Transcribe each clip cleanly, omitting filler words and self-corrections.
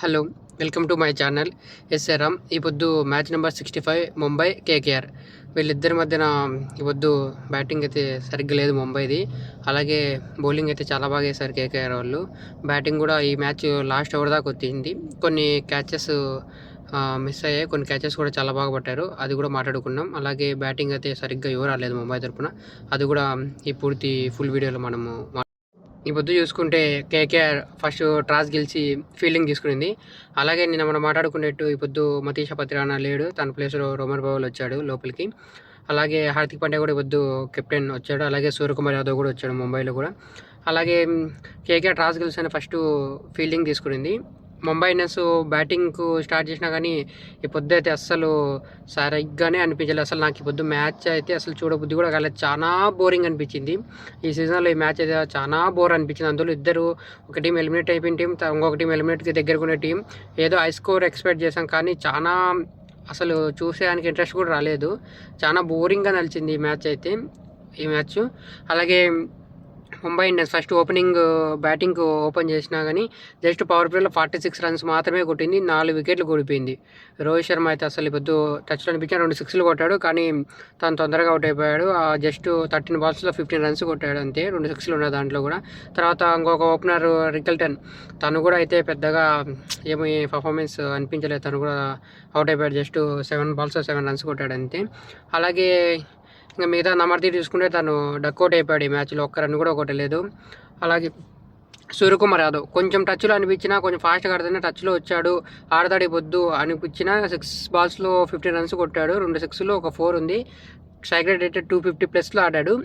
Hello, welcome to my channel SRM. ఈ పొద్దు match number 65 Mumbai KKR. వీళ్ళిద్దరి మధ్యన ఈ పొద్దు బ్యాటింగ్ అయితే సరిగ్గా లేదు ముంబైది. అలాగే బౌలింగ్ అయితే చాలా బాగా వేశారు కేకేఆర్ వాళ్ళు. బ్యాటింగ్ కూడా ఈ మ్యాచ్ లాస్ట్ ఓవర్ దాకా వచ్చింది. కొన్ని క్యాచెస్ మిస్ అయ్యాయి, కొన్ని క్యాచెస్ కూడా చాలా బాగా పట్టారు. అది కూడా మాట్లాడుకున్నాం. అలాగే బ్యాటింగ్ అయితే సరిగ్గా ఎవరు రాలేదు ముంబై తరపున. అది కూడా ఈ పూర్తి ఫుల్ వీడియోలో మనము ఈ పొద్దు చూసుకుంటే కేకేఆర్ ఫస్ట్ టాస్ గెలిచి ఫీల్డింగ్ తీసుకునింది. అలాగే నిన్న మనం మాట్లాడుకునేట్టు ఈ పొద్దు మతీష పత్రానా లేడు, తన ప్లేస్లో రోమర్ బావల్ వచ్చాడు లోపలికి. అలాగే హార్దిక్ పాండ్యా కూడా ఈ పొద్దు కెప్టెన్ వచ్చాడు. అలాగే సూర్యకుమార్ యాదవ్ కూడా వచ్చాడు ముంబైలో కూడా. అలాగే కేకేఆర్ టాస్ గెలిచిన ఫస్ట్ ఫీల్డింగ్ తీసుకునింది. ముంబై ఇండియన్స్ బ్యాటింగ్కు స్టార్ట్ చేసినా కానీ ఈ పొద్దు అయితే అస్సలు సరిగ్గానే అనిపించలేదు. అసలు నాకు ఈ పొద్దు మ్యాచ్ అయితే అసలు చూడబుద్ధి కూడా కాలేదు. చాలా బోరింగ్ అనిపించింది. ఈ సీజన్లో ఈ మ్యాచ్ అయితే చాలా బోర్ అనిపించింది. అందులో ఇద్దరు, ఒక టీం ఎలిమినేట్ అయిపోయిన టీం, ఇంకొక టీం ఎలిమినేట్కి దగ్గరకునే టీం. ఏదో హై స్కోర్ ఎక్స్పెక్ట్ చేశాం కానీ చాలా అసలు చూసేదానికి ఇంట్రెస్ట్ కూడా రాలేదు. చాలా బోరింగ్గా నలిచింది ఈ మ్యాచ్ అయితే ఈ మ్యాచ్. అలాగే Mumbai Indians first opening batting open చేసినా కానీ జస్ట్ పవర్ ప్లేలో 46 రన్స్ మాత్రమే కొట్టింది. 4 వికెట్లు కూడిపోయింది. రోహిత్ శర్మ అయితే అసలు పొద్దు టచ్లో అనిపించిన 2 సిక్స్లు కొట్టాడు, కానీ తను తొందరగా అవుట్ అయిపోయాడు. జస్ట్ 13 బాల్స్లో 15 రన్స్ కొట్టాడు అంతే. 2 సిక్స్లు ఉన్నాయి దాంట్లో కూడా. తర్వాత ఇంకొక ఓపెనర్ రికల్టన్, తను కూడా అయితే పెద్దగా ఏమీ పర్ఫార్మెన్స్ అనిపించలేదు. తను కూడా అవుట్ అయిపోయాడు. జస్ట్ 7 బాల్స్లో 7 రన్స్ కొట్టాడు అంతే. అలాగే ఇంకా మిగతా నమర్దీప్ చూసుకుంటే తను డక్అవుట్ అయిపోయాడు ఈ మ్యాచ్లో, ఒక్క రన్ కూడా కొట్టలేదు. అలాగే సూర్యకుమార్ యాదవ్ కొంచెం టచ్లో అనిపించినా, కొంచెం ఫాస్ట్గా ఆడుతున్నా టచ్లో వచ్చాడు, ఆడతాడి పొద్దు అనిపించిన 6 బాల్స్లో 15 రన్స్ కొట్టాడు. 2 సిక్స్లో ఒక 4 ఉంది. స్ట్రైక్ రేట్ అయితే 250+ ఆడాడు.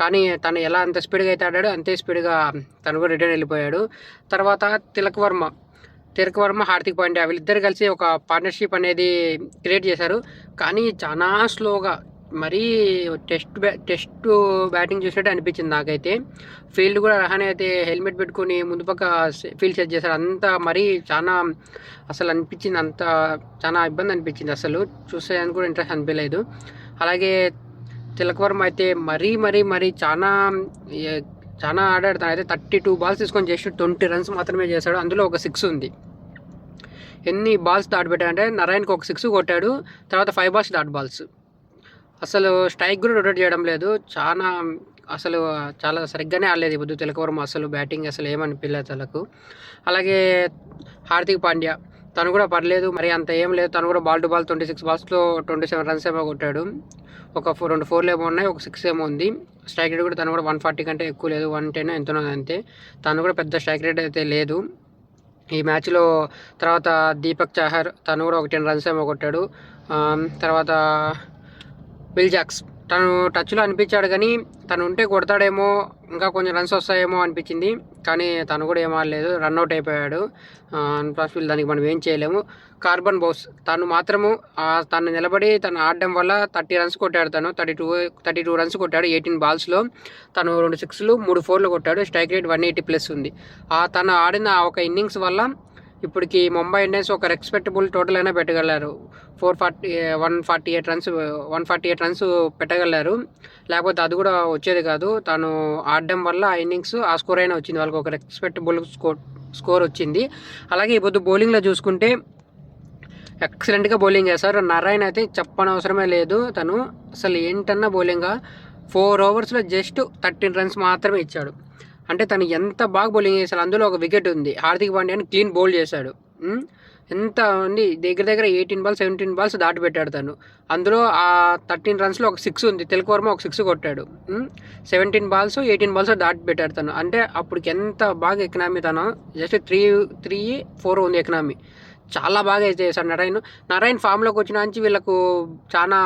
కానీ తను ఎలా అంత స్పీడ్గా అయితే ఆడాడు అంతే స్పీడ్గా తను కూడా రిటర్న్ వెళ్ళిపోయాడు. తర్వాత తిలక్ వర్మ, హార్దిక్ పాండ్యా వీళ్ళిద్దరు కలిసి ఒక పార్ట్నర్షిప్ అనేది క్రియేట్ చేశారు. కానీ చాలా స్లోగా, మరీ టెస్ట్ బ్యాటింగ్ చూసినట్టు అనిపించింది నాకైతే. ఫీల్డ్ కూడా రహానే అయితే హెల్మెట్ పెట్టుకుని ముందు పక్క ఫీల్డ్ సెట్ చేశారు. అంతా మరీ చాలా అసలు అనిపించింది, అంత చాలా ఇబ్బంది అనిపించింది. అసలు చూసేదానికి కూడా ఇంట్రెస్ట్ అనిపించలేదు. అలాగే తిలక్ వర్మ అయితే మరీ చాలా ఆడాడు. తను అయితే 32 బాల్స్ తీసుకొని జస్ట్ 20 రన్స్ మాత్రమే చేశాడు. అందులో ఒక 6 ఉంది. ఎన్ని బాల్స్ దాటి పెట్టాడంటే నారాయణకి ఒక 6 కొట్టాడు, తర్వాత 5 బాల్స్ డాట్ బాల్స్. అసలు స్ట్రైక్ కూడా రొటేట్ చేయడం లేదు. చాలా సరిగ్గానే ఆడలేదు ఇప్పుడు తిలక్ వర్మ. అసలు బ్యాటింగ్ అసలు ఏమనిపించలేదు తనకు. అలాగే హార్దిక్ పాండ్యా, తను కూడా పర్లేదు, మరి అంత ఏం లేదు. తను కూడా బాల్ టు బాల్ 26 బాల్స్లో 27 రన్స్ ఏమో కొట్టాడు. ఒక 2 4 ఏమో ఉన్నాయి, ఒక 6 ఏమో ఉంది. స్ట్రైక్ రేట్ కూడా తను కూడా 140 కంటే ఎక్కువ లేదు, 110 ఎంతనో అంతే. తను కూడా పెద్ద స్ట్రైక్ రేట్ అయితే లేదు ఈ మ్యాచ్లో. తర్వాత దీపక్ చాహర్, తను కూడా ఒక 10 రన్స్ ఏమో కొట్టాడు. తర్వాత విల్ జాక్స్, తను టచ్లో అనిపించాడు కానీ తను ఉంటే కొడతాడేమో, ఇంకా కొంచెం రన్స్ వస్తాయేమో అనిపించింది. కానీ తను కూడా ఏం ఆడలేదు, రన్అట్ అయిపోయాడు. అన్పాసిబుల్, దానికి మనం ఏం చేయలేము. కార్బన్ బౌస్, తను మాత్రము తను నిలబడి తను ఆడడం వల్ల 30 రన్స్ కొట్టాడు. తను 32 రన్స్ కొట్టాడు 18 బాల్స్లో. తను 2 సిక్స్లు 3 4లు కొట్టాడు. స్ట్రైక్ రేట్ 180+ ఉంది. తను ఆడిన ఒక ఇన్నింగ్స్ వల్ల ఇప్పటికి ముంబై ఇండియన్స్ ఒక రెస్పెక్టబుల్ టోటల్ అయినా పెట్టగలరు. 148 రన్స్ పెట్టగలరు. లేకపోతే అది కూడా వచ్చేది కాదు. తను ఆడడం వల్ల ఆ ఇన్నింగ్స్ ఆ స్కోర్ అయినా వచ్చింది, వాళ్ళకి ఒక రెస్పెక్టబుల్ స్కోర్ వచ్చింది. అలాగే ఇప్పుడు బౌలింగ్లో చూసుకుంటే ఎక్సలెంట్గా బౌలింగ్ చేశారు. నారాయణ అయితే చెప్పనవసరమే లేదు, తను అసలు ఏంటన్నా బౌలింగ్గా 4 ఓవర్స్లో జస్ట్ 13 రన్స్ మాత్రమే ఇచ్చాడు. అంటే తను ఎంత బాగా బౌలింగ్ చేశాడు. అందులో ఒక వికెట్ ఉంది. హార్దిక్ పాండ్యాని క్లీన్ బౌల్ చేశాడు. ఎంత ఉంది, దగ్గర 18 బాల్స్ 17 బాల్స్ దాటి పెట్టాడు తను. అందులో ఆ 13 రన్స్లో ఒక 6 ఉంది. తిలక్ వర్మ ఒక 6 కొట్టాడు. 17 బాల్స్ 18 బాల్స్ దాటి పెట్టాడు తను. అంటే అప్పటికి ఎంత బాగా ఎకనామీ, తను జస్ట్ 3-4 ఉంది ఎకనామీ. చాలా బాగా చేశాడు నారాయణ ఫామ్లోకి వచ్చిన నుంచి వీళ్ళకు చాలా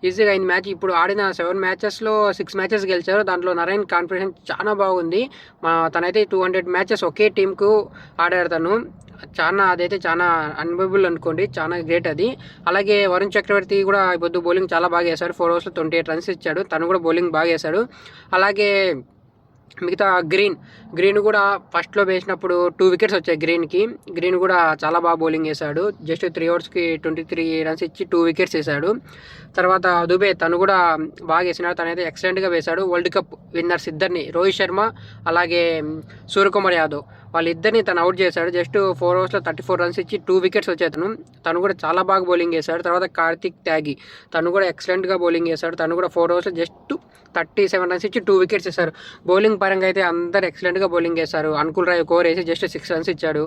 ఈజీగా అయింది మ్యాచ్. ఇప్పుడు ఆడిన 7 మ్యాచెస్లో 6 మ్యాచెస్ గెలిచారు. దాంట్లో నారాయణ కాన్ఫిడెన్స్ చాలా బాగుంది. తనైతే 200 మ్యాచెస్ ఒకే టీంకు ఆడాడు తను. అదైతే చాలా అన్బిలబుల్ అనుకోండి, చాలా గ్రేట్ అది. అలాగే వరుణ్ చక్రవర్తి కూడా ఇప్పుడు బౌలింగ్ చాలా బాగా వేశాడు. 4 ఓవర్స్లో 28 రన్స్ ఇచ్చాడు. తను కూడా బౌలింగ్ బాగా వేశాడు. అలాగే మిగతా గ్రీన్ కూడా ఫస్ట్లో వేసినప్పుడు 2 వికెట్స్ వచ్చాయి గ్రీన్ కూడా చాలా బాగా బౌలింగ్ వేశాడు. జస్ట్ 3 ఓవర్స్కి 23 రన్స్ ఇచ్చి 2 వికెట్స్ వేశాడు. తర్వాత దుబే తను కూడా బాగా వేసినాడు. తనైతే ఎక్సలెంట్గా వేశాడు. వరల్డ్ కప్ విన్నర్స్ ఇద్దరిని, రోహిత్ శర్మ అలాగే సూర్యకుమార్ యాదవ్, వాళ్ళిద్దరిని తను అవుట్ చేశాడు. జస్ట్ 4 ఓవర్స్లో 34 రన్స్ ఇచ్చి 2 వికెట్స్ వచ్చాయి. తను కూడా చాలా బాగా బౌలింగ్ వేశాడు. తర్వాత కార్తిక్ త్యాగి తను కూడా ఎక్సలెంట్గా బౌలింగ్ వేశాడు. తను కూడా 4 ఓవర్స్లో జస్ట్ 37 రన్స్ ఇచ్చి 2 వికెట్స్ వేశారు. బౌలింగ్ పరంగా అయితే అందరు ఎక్సలెంట్గా బౌలింగ్ వేశారు. అనుకుల్ రాయ్ ఓవర్ వేసి జస్ట్ 6 రన్స్ ఇచ్చాడు.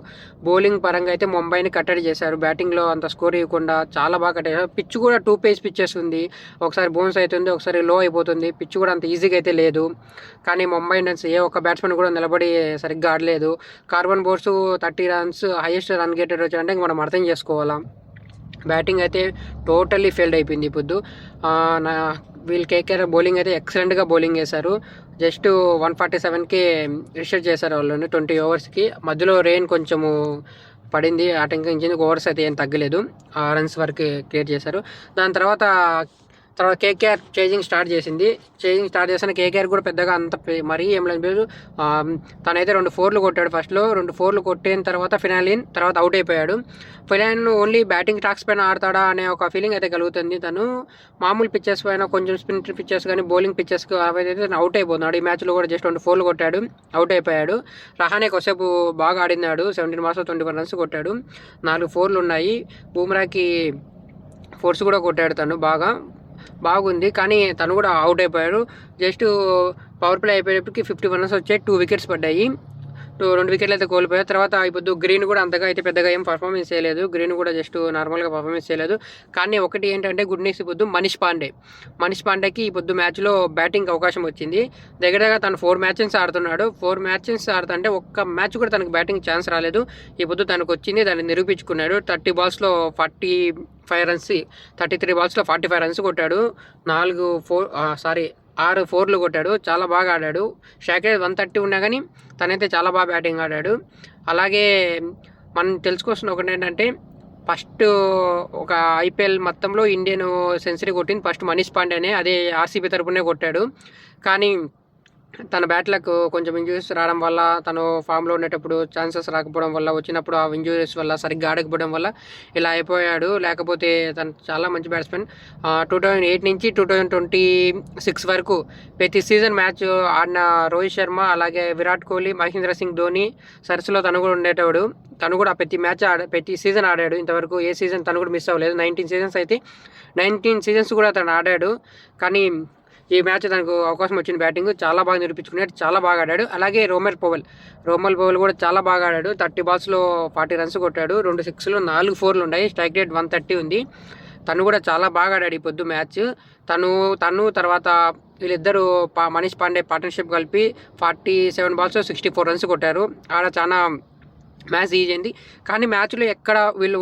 బౌలింగ్ పరంగా అయితే ముంబైని కట్టడి చేశారు. బ్యాటింగ్లో అంత స్కోర్ ఇవ్వకుండా చాలా బాగా కట్టేశారు. పిచ్ కూడా 2 పేస్ పిచ్చెస్ ఉంది. ఒకసారి బౌన్స్ అవుతుంది, ఒకసారి లో అయిపోతుంది. పిచ్ కూడా అంత ఈజీగా అయితే లేదు. కానీ ముంబై ఇండియన్స్ ఏ ఒక్క బ్యాట్స్మెన్ కూడా నిలబడి సరిగ్గా ఆడలేదు. Carbon boards 30 runs highest run getter వచ్చారంటే మనం అర్థం చేసుకోవాలా. బ్యాటింగ్ అయితే టోటల్లీ ఫెయిల్డ్ అయిపోయింది. ఇప్పుడు వీళ్ళు కేకేఆర్ బౌలింగ్ అయితే ఎక్సలెంట్గా బౌలింగ్ వేశారు. జస్ట్ 147కి రిషెట్ చేశారు వాళ్ళని 20 ఓవర్స్కి. మధ్యలో రెయిన్ కొంచెము పడింది, ఆటంకించింది. ఓవర్స్ అయితే ఏం తగ్గలేదు, రన్స్ వరకు క్రియేట్ చేశారు. దాని తర్వాత కేకేఆర్ చేజింగ్ స్టార్ట్ చేసిన కేకేఆర్ కూడా పెద్దగా అంత మరీ ఏం లేదు. తనైతే 2 4లు కొట్టాడు. ఫస్ట్లో 2 4లు కొట్టిన తర్వాత తర్వాత అవుట్ అయిపోయాడు. ఫినాలిన్ ఓన్లీ బ్యాటింగ్ స్టాక్స్ పైన ఆడతాడా అనే ఒక ఫీలింగ్ అయితే కలుగుతుంది. తను మామూలు పిచ్చెస్ పైన కొంచెం స్పిన్ పిచ్చెస్ కానీ బౌలింగ్ పిచ్చెస్కి అవైతే తను అవుట్ అయిపోతున్నాడు. ఈ మ్యాచ్లో కూడా జస్ట్ 2 4లు కొట్టాడు, అవుట్ అయిపోయాడు. రహానే కొద్దిసేపు బాగా ఆడినాడు. 17 బాల్స్లో 21 రన్స్ కొట్టాడు. 4 4లు ఉన్నాయి. బూమ్రాకి ఫోర్స్ కూడా కొట్టాడు. తను బాగుంది, కానీ తను కూడా అవుట్ అయిపోయాడు. జస్ట్ పవర్ ప్లే అయిపోయేటప్పటికి 51 రన్స్ వచ్చాయి, 2 వికెట్స్ పడ్డాయి. 2 వికెట్లు అయితే కోల్పోయారు. తర్వాత ఇప్పుడు గ్రీన్ కూడా అంతగా అయితే పెద్దగా ఏం పర్ఫార్మెన్స్ చేయలేదు. గ్రీన్ కూడా జస్ట్ నార్మల్గా పర్ఫార్మెన్స్ చేయలేదు. కానీ ఒకటి ఏంటంటే గుడ్ న్యూస్, ఇప్పుడు మనీష్ పాండేకి ఇప్పుడు మ్యాచ్లో బ్యాటింగ్ అవకాశం వచ్చింది. దగ్గర తను 4 మ్యాచెస్ ఆడుతున్నాడు. 4 మ్యాచెస్ ఆడుతుంటే ఒక్క మ్యాచ్ కూడా తనకు బ్యాటింగ్ ఛాన్స్ రాలేదు. ఇప్పుడు తనకు వచ్చింది, దాన్ని నిరూపించుకున్నాడు. 30 బాల్స్లో 45 రన్స్, 33 బాల్స్లో 45 రన్స్ కొట్టాడు. 6 4లు కొట్టాడు. చాలా బాగా ఆడాడు. స్ట్రైక్ రేట్ 130 ఉన్నా కానీ తనైతే చాలా బాగా బ్యాటింగ్ ఆడాడు. అలాగే మనం తెలుసుకోవాల్సిన ఒకటి ఏంటంటే, ఫస్ట్ ఒక ఐపీఎల్ మొత్తంలో ఇండియన్ సెంచరీ కొట్టింది ఫస్ట్ మనీష్ పాండేనే. అదే ఆర్సీబీ తరపునే కొట్టాడు. కానీ తన బ్యాట్లకు కొంచెం ఇంజురీస్ రావడం వల్ల, తను ఫామ్లో ఉండేటప్పుడు ఛాన్సెస్ రాకపోవడం వల్ల, వచ్చినప్పుడు ఆ ఇంజురీస్ వల్ల సరిగ్గా ఆడకపోవడం వల్ల ఇలా అయిపోయాడు. లేకపోతే తను చాలా మంచి బ్యాట్స్మెన్. 2008 నుంచి 2026 వరకు ప్రతి సీజన్ మ్యాచ్ ఆడిన రోహిత్ శర్మ, అలాగే విరాట్ కోహ్లీ, మహేంద్ర సింగ్ ధోని సరస్సులో తను కూడా ఉండేటవాడు. తను కూడా ప్రతి సీజన్ ఆడాడు. ఇంతవరకు ఏ సీజన్ తను కూడా మిస్ అవ్వలేదు. 19 సీజన్స్ కూడా తను ఆడాడు. కానీ ఈ మ్యాచ్ తనకు అవకాశం వచ్చిన బ్యాటింగ్ చాలా బాగా నిరూపించుకున్నాడు, చాలా బాగా ఆడాడు. అలాగే రోమెల్ పవల్ కూడా చాలా బాగా ఆడాడు. 30 బాల్స్లో 40 రన్స్ కొట్టాడు. 2 6లు 4 4లు ఉన్నాయి. స్ట్రైక్ రేట్ 130 ఉంది. తను కూడా చాలా బాగా ఆడాడు ఈ పొద్దు మ్యాచ్. తను తర్వాత వీళ్ళిద్దరూ మనీష్ పాండే పార్ట్నర్షిప్ కలిపి 47 బాల్స్లో 64 రన్స్ కొట్టారు. ఆడ చాలా మ్యాచ్ ఈజీ అయింది. కానీ మ్యాచ్లో ఎక్కడ వీళ్ళు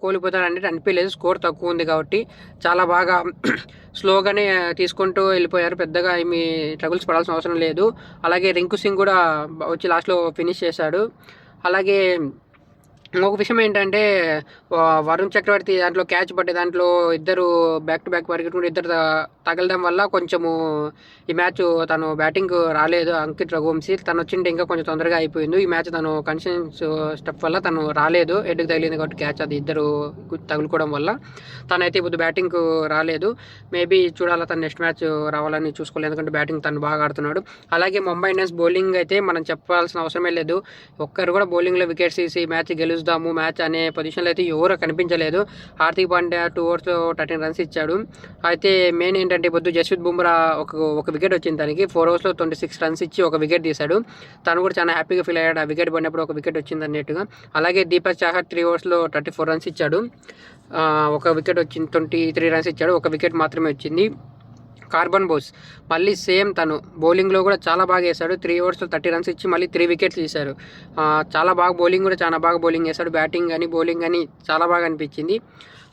కోల్పోతారు అనేది అనిపించలేదు. స్కోర్ తక్కువ ఉంది కాబట్టి చాలా బాగా స్లోగానే తీసుకుంటూ వెళ్ళిపోయారు. పెద్దగా ఏమి ట్రబుల్స్ పడాల్సిన అవసరం లేదు. అలాగే రింకు సింగ్ కూడా వచ్చి లాస్ట్లో ఫినిష్ చేశాడు. అలాగే ఇంకొక విషయం ఏంటంటే, వరుణ్ చక్రవర్తి దాంట్లో క్యాచ్ పట్టే దాంట్లో ఇద్దరు బ్యాక్ టు బ్యాక్ పరిగెట్టుకుంటూ ఇద్దరు తగలడం వల్ల కొంచెము ఈ మ్యాచ్ తను బ్యాటింగ్ రాలేదు. అంకిత్ రఘువంశీ తను వచ్చింటే ఇంకా కొంచెం తొందరగా అయిపోయింది. ఈ మ్యాచ్ తను కన్సిస్టెన్స్ స్టెప్ వల్ల తను రాలేదు. హెడ్కి తగిలింది కాబట్టి క్యాచ్, అది ఇద్దరు తగులుకోవడం వల్ల తనైతే ఇప్పుడు బ్యాటింగ్ రాలేదు. మేబీ చూడాలా, తను నెక్స్ట్ మ్యాచ్ రావాలని చూసుకోలేదు, ఎందుకంటే బ్యాటింగ్ తను బాగా ఆడుతున్నాడు. అలాగే ముంబై ఇండియన్స్ బౌలింగ్ అయితే మనం చెప్పాల్సిన అవసరమే లేదు. ఒక్కరు కూడా బౌలింగ్లో వికెట్స్ తీసి మ్యాచ్ గెలుస్తాము మ్యాచ్ అనే పొజిషన్లో అయితే ఎవరు కనిపించలేదు. హార్దిక్ పాండ్యా 2 ఓవర్స్లో 13 రన్స్ ఇచ్చాడు. అయితే మెయిన్ ఏంటంటే పొద్దు జస్ప్రీత్ బుమ్రా ఒక వికెట్ వచ్చింది తనకి. 4 ఓవర్స్లో 26 రన్స్ ఇచ్చి ఒక వికెట్ తీశాడు. తను కూడా చాలా హ్యాపీగా ఫీల్ అయ్యాడు ఆ వికెట్ పడినప్పుడు, ఒక వికెట్ వచ్చింది అన్నట్టుగా. అలాగే దీపక్ చాహర్ 3 ఓవర్స్లో 34 రన్స్ ఇచ్చాడు. ఒక వికెట్ వచ్చింది, 23 రన్స్ ఇచ్చాడు. ఒక వికెట్ మాత్రమే వచ్చింది. కార్బన్ బోస్ మళ్ళీ సేమ్ తను బౌలింగ్లో కూడా చాలా బాగా వేశాడు. 3 ఓవర్స్లో 30 రన్స్ ఇచ్చి మళ్ళీ 3 వికెట్స్ తీశారు. చాలా బాగా బౌలింగ్ చేశాడు. బ్యాటింగ్ కానీ బౌలింగ్ కానీ చాలా బాగా అనిపించింది.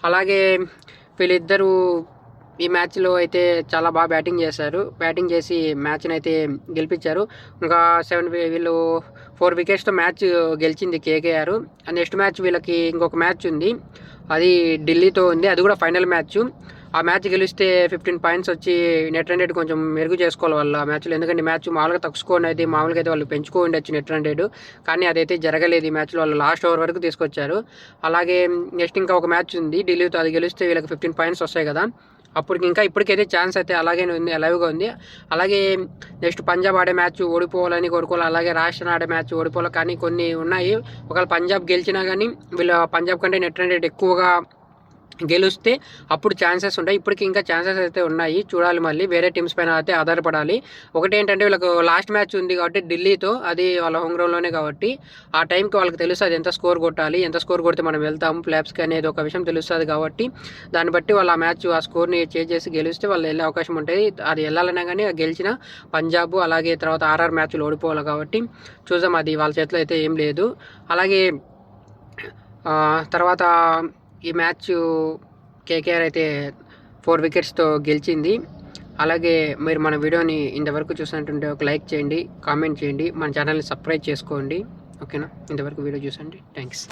అలాగే వీళ్ళిద్దరూ ఈ మ్యాచ్లో అయితే చాలా బాగా బ్యాటింగ్ చేసి మ్యాచ్ని అయితే గెలిపించారు. ఇంకా 4 వికెట్స్తో మ్యాచ్ గెలిచింది కేకేఆర్. నెక్స్ట్ మ్యాచ్ వీళ్ళకి ఇంకొక మ్యాచ్ ఉంది, అది ఢిల్లీతో ఉంది. అది కూడా ఫైనల్ మ్యాచ్. ఆ మ్యాచ్ గెలిస్తే 15 పాయింట్స్ వచ్చి నెట్ రన్ రేట్ కొంచెం మెరుగు చేసుకోవాలి వాళ్ళు ఆ మ్యాచ్లో. ఎందుకంటే మ్యాచ్ మామూలుగా తక్కువ స్కోర్ అయితే మామూలుగా అయితే వాళ్ళు పెంచుకో ఉండొచ్చు నెట్ రన్ రేటు, కానీ అదైతే జరగలేదు ఈ మ్యాచ్లో. వాళ్ళు లాస్ట్ ఓవర్ వరకు తీసుకొచ్చారు. అలాగే నెక్స్ట్ ఇంకా ఒక మ్యాచ్ ఉంది ఢిల్లీతో, అది గెలిస్తే వీళ్ళకి 15 పాయింట్స్ వస్తాయి కదా, అప్పటికి ఇంకా ఇప్పటికైతే ఛాన్స్ అయితే అలాగే ఉంది, లైవ్గా ఉంది. అలాగే నెక్స్ట్ పంజాబ్ ఆడే మ్యాచ్ ఓడిపోవాలని కోరుకోవాలి, అలాగే రాజస్థాన్ ఆడే మ్యాచ్ ఓడిపోవాలి, కానీ కొన్ని ఉన్నాయి. ఒకవేళ పంజాబ్ గెలిచినా కానీ వీళ్ళ పంజాబ్ కంటే నెట్ రన్ రేట్ ఎక్కువగా గెలిస్తే అప్పుడు ఛాన్సెస్ ఉంటాయి. ఇప్పటికి ఇంకా ఛాన్సెస్ అయితే ఉన్నాయి, చూడాలి. మళ్ళీ వేరే టీమ్స్ పైన అయితే ఆధారపడాలి. ఒకటి ఏంటంటే వీళ్ళకు లాస్ట్ మ్యాచ్ ఉంది కాబట్టి ఢిల్లీతో, అది వాళ్ళ హోమ్ గ్రౌండ్లోనే కాబట్టి ఆ టైంకి వాళ్ళకి తెలుస్తుంది ఎంత స్కోర్ కొట్టాలి, ఎంత స్కోర్ కొడితే మనం వెళ్తాము ప్లేఆఫ్స్కి అనేది ఒక విషయం తెలుస్తుంది. కాబట్టి దాన్ని బట్టి వాళ్ళు ఆ మ్యాచ్ ఆ స్కోర్ని చేంజ్ చేసి గెలిస్తే వాళ్ళు వెళ్ళే అవకాశం ఉంటుంది. అది వెళ్ళాలన్నా కానీ గెలిచిన పంజాబ్ అలాగే తర్వాత ఆర్ఆర్ మ్యాచ్లు ఓడిపోవాలి కాబట్టి చూద్దాం, అది వాళ్ళ చేతిలో అయితే ఏం లేదు. అలాగే తర్వాత ఈ మ్యాచ్ కేకేఆర్ అయితే 4 వికెట్స్తో గెలిచింది. అలాగే మీరు మన వీడియోని ఇంతవరకు చూసినట్టుంటే ఒక లైక్ చేయండి, కామెంట్ చేయండి, మన ఛానల్ని సబ్స్క్రైబ్ చేసుకోండి. ఓకేనా, ఇంతవరకు వీడియో చూసండి. థ్యాంక్స్.